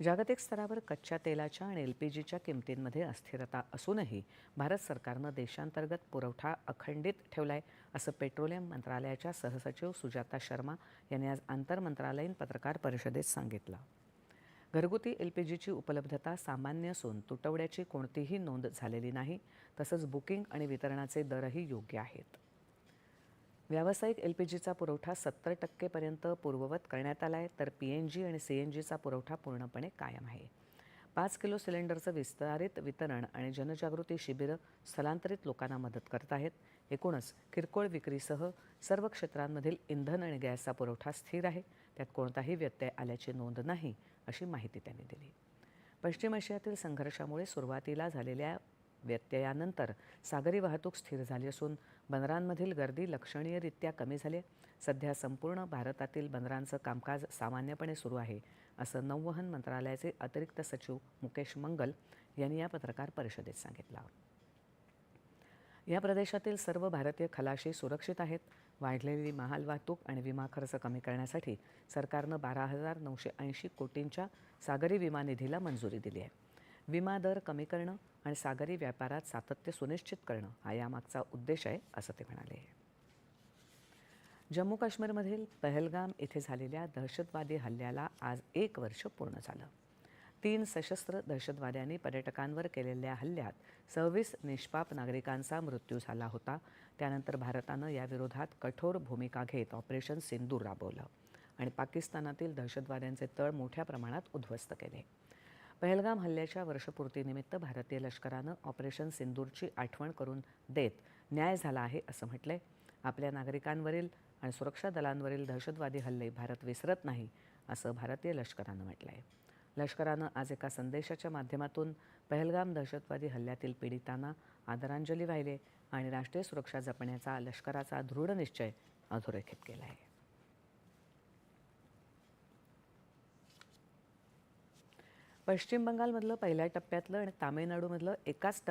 जागतिक स्तरावर कच्च्या तेलाच्या आणि एलपीजीच्या किमतींमध्ये अस्थिरता असूनही भारत सरकारनं देशांतर्गत पुरवठा अखंडित ठेवलाय, असं पेट्रोलियम मंत्रालयाच्या सहसचिव सुजाता शर्मा यांनी आज आंतरमंत्रालयीन पत्रकार परिषदेत सांगितलं. घरगुती एलपीजीची उपलब्धता सामान्य असून तुटवड्याची कोणतीही नोंद झालेली नाही. तसंच बुकिंग आणि वितरणाचे दरही योग्य आहेत. व्यावसायिक एलपीजीचा पुरवठा 70% पर्यंत पूर्ववत करण्यात आला आहे, तर पीएनजी आणि सीएनजीचा पुरवठा पूर्णपणे कायम आहे. 5 किलो सिलेंडरचं विस्तारित वितरण आणि जनजागृती शिबिरं स्थलांतरित लोकांना मदत करत आहेत. एकूणच किरकोळ विक्रीसह सर्व क्षेत्रांमधील इंधन आणि गॅसचा पुरवठा स्थिर आहे. त्यात कोणताही व्यत्यय आल्याची नोंद नाही, अशी माहिती त्यांनी दिली. पश्चिम आशियातील संघर्षामुळे सुरुवातीला झालेल्या व्यत्ययानंतर सागरी वाहतूक स्थिर झाली असून बंदरांमधील गर्दी लक्षणीयरित्या कमी झाली. सध्या संपूर्ण भारतातील बंदरांचं कामकाज सामान्यपणे सुरू आहे, असं नौवहन मंत्रालयाचे अतिरिक्त सचिव मुकेश मंगल यांनी या पत्रकार परिषदेत सांगितलं. या प्रदेशातील सर्व भारतीय खलाशी सुरक्षित आहेत. वाढलेली महाल वाहतूक आणि विमा खर्च कमी करण्यासाठी सरकारनं 12,980 कोटींच्या सागरी विमा निधीला मंजुरी दिली आहे. विमा दर कमी करणं आणि सागरी व्यापारात सातत्य सुनिश्चित करणं हा यामागचा उद्देश आहे, असं ते म्हणाले. जम्मू काश्मीरमधील पहलगाम येथे झालेल्या दहशतवादी हल्ल्याला आज 1 वर्ष पूर्ण झालं. 3 सशस्त्र दहशतवाद्यांनी पर्यटकांवर केलेल्या हल्ल्यात 26 निष्पाप नागरिकांचा मृत्यू झाला होता. त्यानंतर भारतानं याविरोधात कठोर भूमिका घेत ऑपरेशन सिंदूर राबवलं आणि पाकिस्तानातील दहशतवाद्यांचे तळ मोठ्या प्रमाणात उद्ध्वस्त केले. पहलगाम हल्ल्याच्या वर्षपूर्तीनिमित्त भारतीय लष्करानं ऑपरेशन सिंदूरची आठवण करून देत न्याय झाला आहे, असं म्हटलंय. आपल्या नागरिकांवरील आणि सुरक्षा दलांवरील दहशतवादी हल्ले भारत विसरत नाही, असं भारतीय लष्करानं म्हटलंय. लष्करानं आज एका संदेशाच्या माध्यमातून पहलगाम दहशतवादी हल्ल्यातील पीडितांना आदरांजली वाहिली आणि राष्ट्रीय सुरक्षा जपण्याचा लष्कराचा दृढ निश्चय अधोरेखित केला आहे. पश्चिम बंगालमधलं पहिल्या टप्प्यातलं आणि तामिळनाडूमधलं एकाच